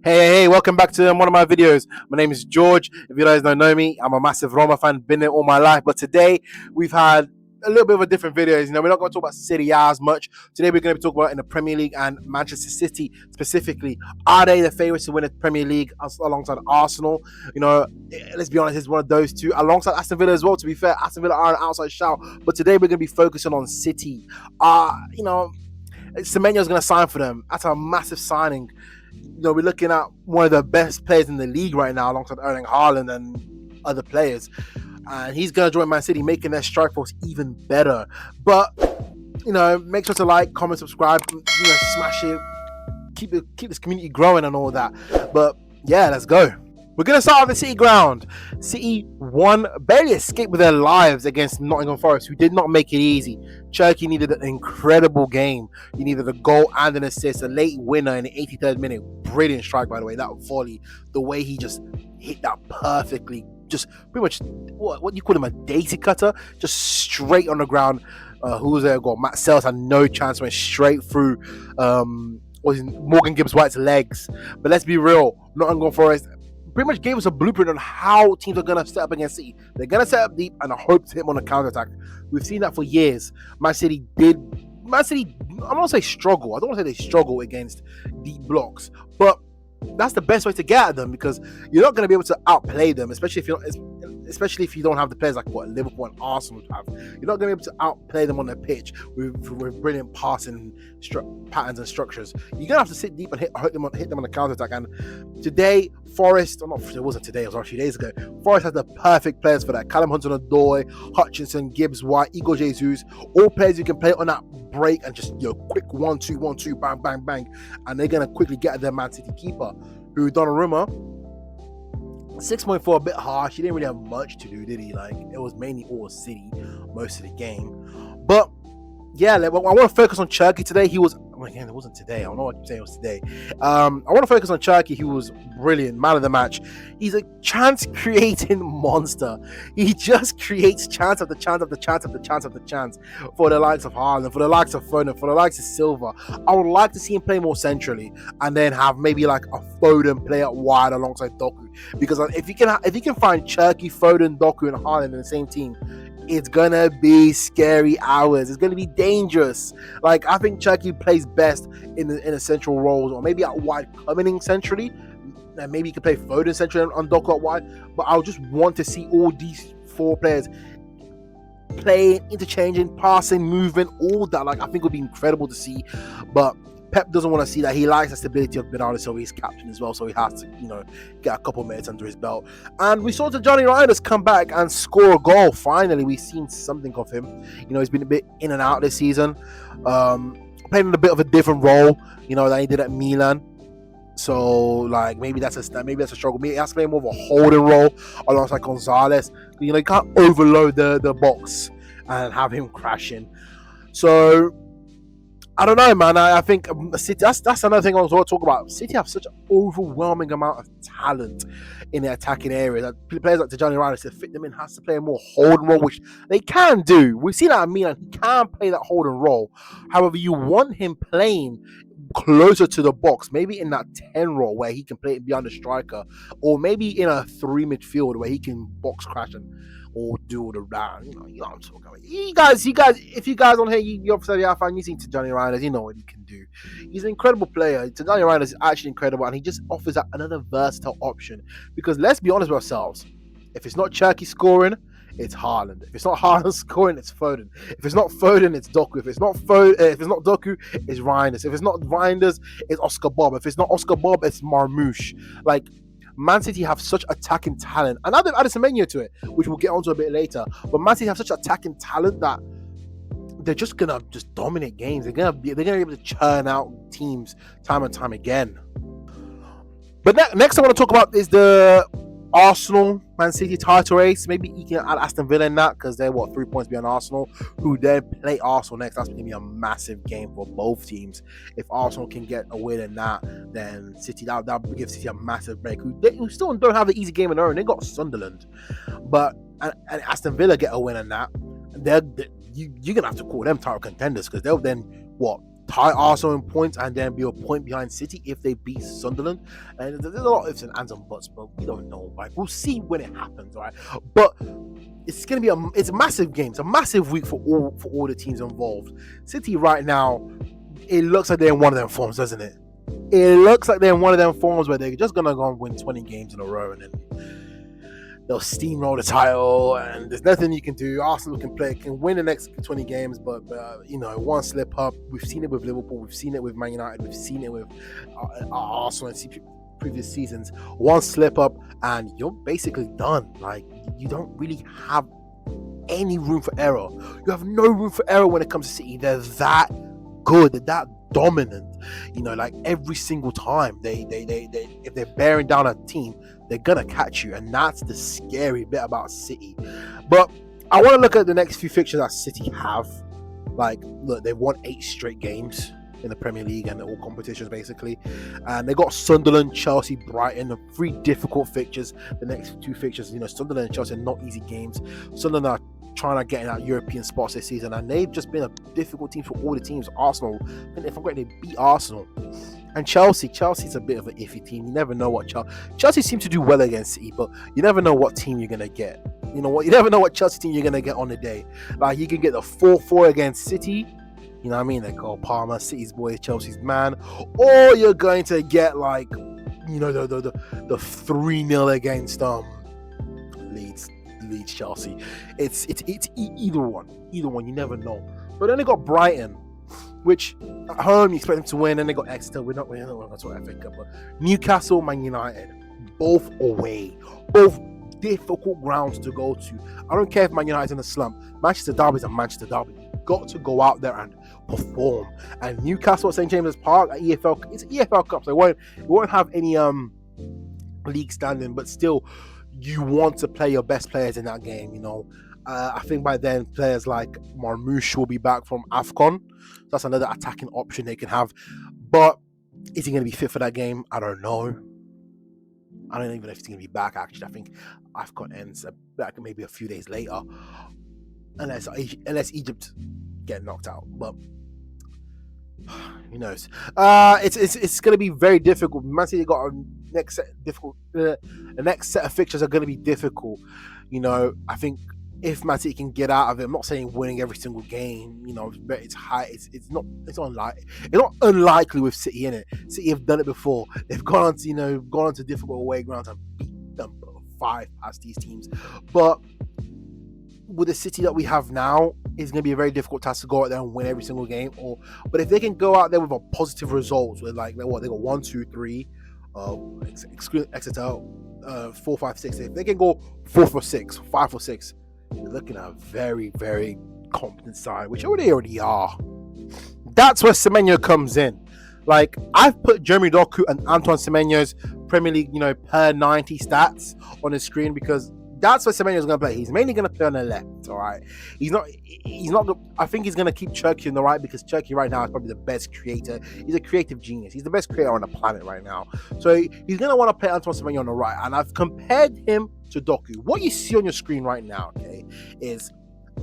Hey, welcome back to one of my videos. My name is George. If you guys don't know me, I'm a massive Roma fan, been there all my life. But today, we've had a little bit of a different video. We're not going to talk about Serie A as much. Today, we're going to be talking about in the Premier League and Manchester City specifically. Are they the favourites to win the Premier League alongside Arsenal? Let's be honest, it's one of those two. Alongside Aston Villa as well, to be fair. Aston Villa are an outside shout. But today, we're going to be focusing on City. Semenyo is going to sign for them. That's a massive signing. We're looking at one of the best players in the league right now, alongside Erling Haaland and other players. And he's going to join Man City, making their strike force even better. But, make sure to like, comment, subscribe, smash it, keep this community growing and all that. But, yeah, let's go. We're going to start on the City ground. City barely escaped with their lives against Nottingham Forest, who did not make it easy. Cherki needed an incredible game. He needed a goal and an assist, a late winner in the 83rd minute. Brilliant strike, by the way. That volley, the way he just hit that perfectly. Just pretty much, what you call him, a daisy cutter? Just straight on the ground. Who was there? Matt Sells had no chance, went straight through Morgan Gibbs-White's legs. But let's be real, Nottingham Forest pretty much gave us a blueprint on how teams are going to set up against City. They're going to set up deep and hope to hit them on a counter-attack. We've seen that for years. Man City, I don't want to say struggle. I don't want to say they struggle against deep blocks. But that's the best way to get at them, because you're not going to be able to outplay them, especially if you don't have the players like what Liverpool and Arsenal have. You're not going to be able to outplay them on the pitch with brilliant passing patterns and structures. You're going to have to sit deep and hit them on the counter attack. And today, Forest, it wasn't today, it was a few days ago. Forest had the perfect players for that. Callum Hudson-Odoi, Hutchinson, Gibbs White, Igor Jesus, all players who can play on that break and just quick 1-2, bang, bang, bang, and they're going to quickly get at their Man City keeper, who Donnarumma. 6.4 a bit harsh. He didn't really have much to do, did he? It was mainly all City most of the game. But yeah, I want to focus on Cherki today. He was, again, it wasn't today. I don't know what I'm saying, it was today. I want to focus on Cherki. He was brilliant, man of the match. He's a chance-creating monster. He just creates chance after chance after chance after chance after chance for the likes of Haaland, for the likes of Foden, for the likes of Silva. I would like to see him play more centrally, and then have maybe like a Foden play out wide alongside Doku. Because if you can find Cherki, Foden, Doku, and Haaland in the same team, it's gonna be scary hours. It's gonna be dangerous. I think Cherki plays best in the central roles, or maybe out wide, coming in centrally. And maybe you could play Foden centrally on Doku out wide. But I just want to see all these four players playing, interchanging, passing, movement, all that. I think it would be incredible to see. But Pep doesn't want to see that. He likes the stability of Bernardo, so he's captain as well. So he has to, get a couple minutes under his belt. And we saw Johnny Reinders come back and score a goal. Finally, we've seen something of him. He's been a bit in and out this season, playing in a bit of a different role, than he did at Milan. So maybe that's a struggle. Maybe he has to play more of a holding role alongside Gonzalez. You can't overload the box and have him crashing. So I don't know, man. I think City, that's another thing I was going to talk about. City have such an overwhelming amount of talent in the attacking area that players like Johnny Reinders, to fit them in, has to play a more holding role, which they can do. We've seen that at Milan. He can play that holding role. However, you want him playing closer to the box, maybe in that 10 role where he can play it beyond the striker, or maybe in a 3 midfield where he can box crash or do all the round. You know what I'm talking about. You guys, if you guys on here, you're obviously a fan, you see Johnny Reinders, you know what he can do. He's an incredible player. Johnny Reinders is actually incredible, and he just offers that another versatile option. Because let's be honest with ourselves, if it's not Cherki scoring, it's Haaland. If it's not Haaland scoring, it's Foden. If it's not Foden, it's Doku. If it's not Doku, it's Reinders. If it's not Reinders, it's Oscar Bob. If it's not Oscar Bob, it's Marmoush. Man City have such attacking talent, and now they've added Semenyo to it, which we'll get onto a bit later. But Man City have such attacking talent that they're just gonna dominate games. They're gonna be able to churn out teams time and time again. But next I want to talk about is the Arsenal Man City title race. Maybe you can add Aston Villa in that, because they're 3 points behind Arsenal, who then play Arsenal next. That's going to be a massive game for both teams. If Arsenal can get a win in that, then City, that will give City a massive break. Who still don't have the easy game in their own. They got Sunderland, but and Aston Villa get a win in that, you're gonna have to call them title contenders, because they'll then tie Arsenal in points and then be a point behind City if they beat Sunderland. And there's a lot of ifs and ands and buts, but we don't know. Like, we'll see when it happens, right? But it's gonna be it's a massive game. It's a massive week for all the teams involved. City right now, it looks like they're in one of them forms, doesn't it? It looks like they're in one of them forms where they're just gonna go and win 20 games in a row and then they'll steamroll the title, and there's nothing you can do. Arsenal can win the next 20 games, but one slip up. We've seen it with Liverpool, we've seen it with Man United, we've seen it with Arsenal in previous seasons. One slip up and you're basically done. Like, you don't really have any room for error. You have no room for error when it comes to City. They're that good, they're that dominant. Like every single time they if they're bearing down a team, they're gonna catch you, and that's the scary bit about City. But I want to look at the next few fixtures that City have. Like, look, they've won 8 straight games in the Premier League and all competitions basically, and they got Sunderland, Chelsea, Brighton, 3 difficult fixtures. The next 2 fixtures, Sunderland and Chelsea are not easy games. Sunderland are trying to get in that European spots this season, and they've just been a difficult team for all the teams. Arsenal, and if I'm correct, they beat Arsenal. And Chelsea's a bit of an iffy team. You never know what Chelsea seems to do well against City, but you never know what team you're gonna get. You never know what Chelsea team you're gonna get on the day. Like, you can get the 4-4 against City. You know what I mean? They call Palmer City's boy, Chelsea's man, or you're going to get like, the 3-0 against Leeds Chelsea. It's either one. You never know. But then they got Brighton, which at home you expect them to win. Then they got Exeter. We're not going to FA Cup, but Newcastle, Man United, both away, both difficult grounds to go to. I don't care if Man United's in a slump. Manchester Derby is a Manchester Derby. You've got to go out there and perform. And Newcastle at St James's Park at EFL, it's EFL Cup, so it won't have any league standing, but still, you want to play your best players in that game. I think by then players like Marmoush will be back from AFCON. That's another attacking option they can have. But is he going to be fit for that game? I don't know. I don't even know if he's going to be back, actually. I think AFCON ends back maybe a few days later. Unless Egypt get knocked out. But who knows? It's going to be very difficult. Man City got a next set difficult. The next set of fixtures are going to be difficult. I think if Man City can get out of it, I'm not saying winning every single game. But it's high. It's not unlikely with City in it. City have done it before. They've gone on to difficult away grounds and beat them 5 past these teams. But with the City that we have now, it's going to be a very difficult task to go out there and win every single game. But if they can go out there with a positive result, with they got 1, 2, 3, excluding Exeter, 4, 5, 6. If they can go 4 for 6, 5 for 6, you're looking at a very, very competent side, which they already are. That's where Semenyo comes in. Like, I've put Jeremy Doku and Antoine Semenyo's Premier League, per 90 stats on the screen because that's where Semenyo is going to play. He's mainly going to play on the left, all right? He's not. I think he's going to keep Cherki on the right because Cherki right now is probably the best creator. He's a creative genius. He's the best creator on the planet right now. So he's going to want to play Antoine Semenyo on the right. And I've compared him to Doku. What you see on your screen right now, okay, is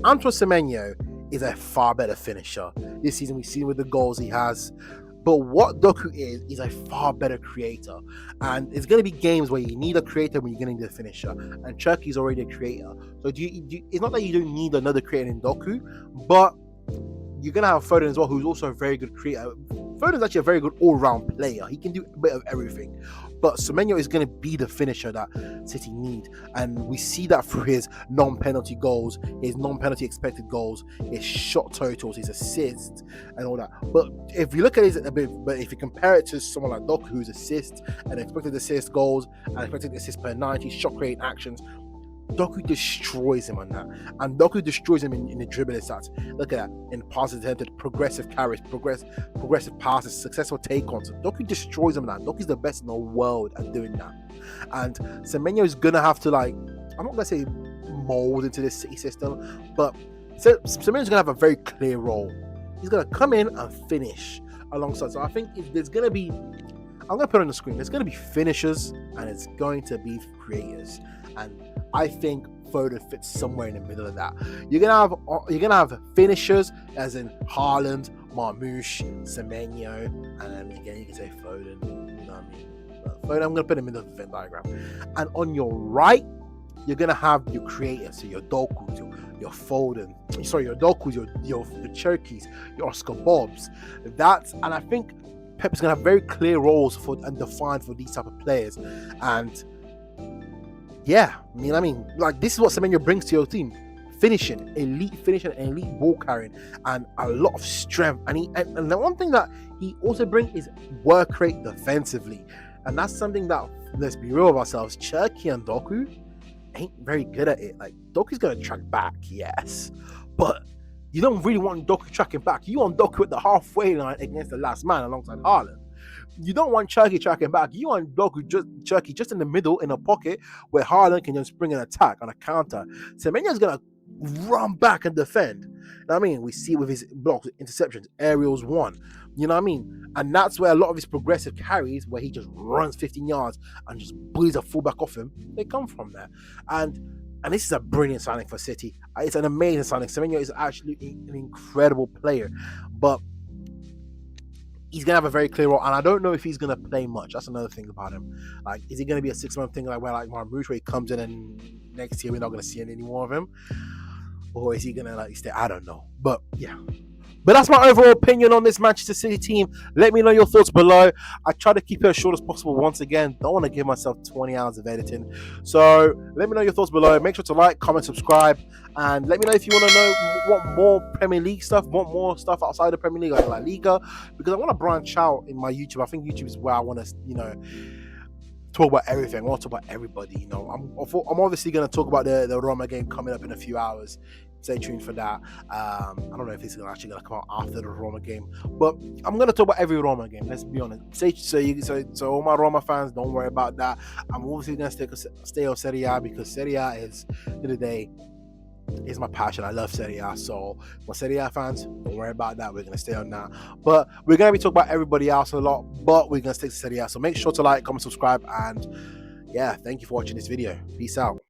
Antoine Semenyo is a far better finisher. This season, we've seen with the goals he has. But what Doku is a far better creator. And it's going to be games where you need a creator when you're going to need a finisher. And Cherki's already a creator. So it's not that you don't need another creator in Doku, but you're going to have Foden as well, who's also a very good creator. Foden's actually a very good all-round player. He can do a bit of everything. But Semenyo is going to be the finisher that City need. And we see that through his non-penalty goals, his non-penalty expected goals, his shot totals, his assists, and all that. But if you look at it but if you compare it to someone like Doku, who's assists and expected assist goals and expected assist per 90, shot creating actions, Doku destroys him on that. And Doku destroys him in the dribbling stats. Look at that. In passes attempted, progressive carries, progressive passes, successful take-ons. Doku destroys him on that. Doku's the best in the world at doing that. And Semenyo is going to have to, I'm not going to say mold into this City system, but Semenyo's going to have a very clear role. He's going to come in and finish alongside. So I think if there's going to be, I'm going to put it on the screen, there's going to be finishers and it's going to be creators. And I think Foden fits somewhere in the middle of that. You're gonna have finishers, as in Haaland, Marmoush, Semenyo, and then again you can say Foden. You know what I mean? Foden, I'm gonna put him in the Venn diagram. And on your right, you're gonna have your creators, so your Dokus, your Foden, sorry, your Dokus, your Cherokes, your Oscar Bobs. And I think Pep is gonna have very clear roles and defined for these type of players. And yeah, I mean, like this is what Semenyo brings to your team: finishing, elite ball carrying, and a lot of strength. And the one thing that he also brings is work rate defensively, and that's something that, let's be real with ourselves, Cherky and Doku ain't very good at it. Like Doku's gonna track back, yes, but you don't really want Doku tracking back. You want Doku at the halfway line against the last man alongside Haaland. You don't want Cherky tracking back. You want Cherky just in the middle in a pocket where Haaland can just bring an attack on a counter. Semenyo's gonna run back and defend. You know what I mean? We see it with his blocks, interceptions, aerials won. You know what I mean? And that's where a lot of his progressive carries, where he just runs 15 yards and just bullies a fullback off him, they come from there. And this is a brilliant signing for City. It's an amazing signing. Semenyo is actually an incredible player, but he's gonna have a very clear role, and I don't know if he's gonna play much. That's another thing about him. Like, is he gonna be a 6-month thing like Marmoush, where he comes in and next year we're not gonna see any more of him, or is he gonna like stay? I don't know, but yeah. But that's my overall opinion on this Manchester City team. Let me know your thoughts below. I try to keep it as short as possible once again. Don't want to give myself 20 hours of editing. So let me know your thoughts below. Make sure to like, comment, subscribe. And let me know if you want to know what more Premier League stuff, want more stuff outside the Premier League, like La Liga. Because I want to branch out in my YouTube. I think YouTube is where I want to, talk about everything. I want to talk about everybody. I'm obviously going to talk about the Roma game coming up in a few hours. Stay tuned for that. I don't know if this is actually going to come out after the Roma game, but I'm going to talk about every Roma game. Let's be honest. So all my Roma fans, don't worry about that. I'm obviously going to stay on Serie A, because Serie A is, at the end of the day, is my passion. I love Serie A. So my Serie A fans, don't worry about that. We're going to stay on that. But we're going to be talking about everybody else a lot, but we're going to stick to Serie A. So make sure to like, comment, subscribe, and yeah, thank you for watching this video. Peace out.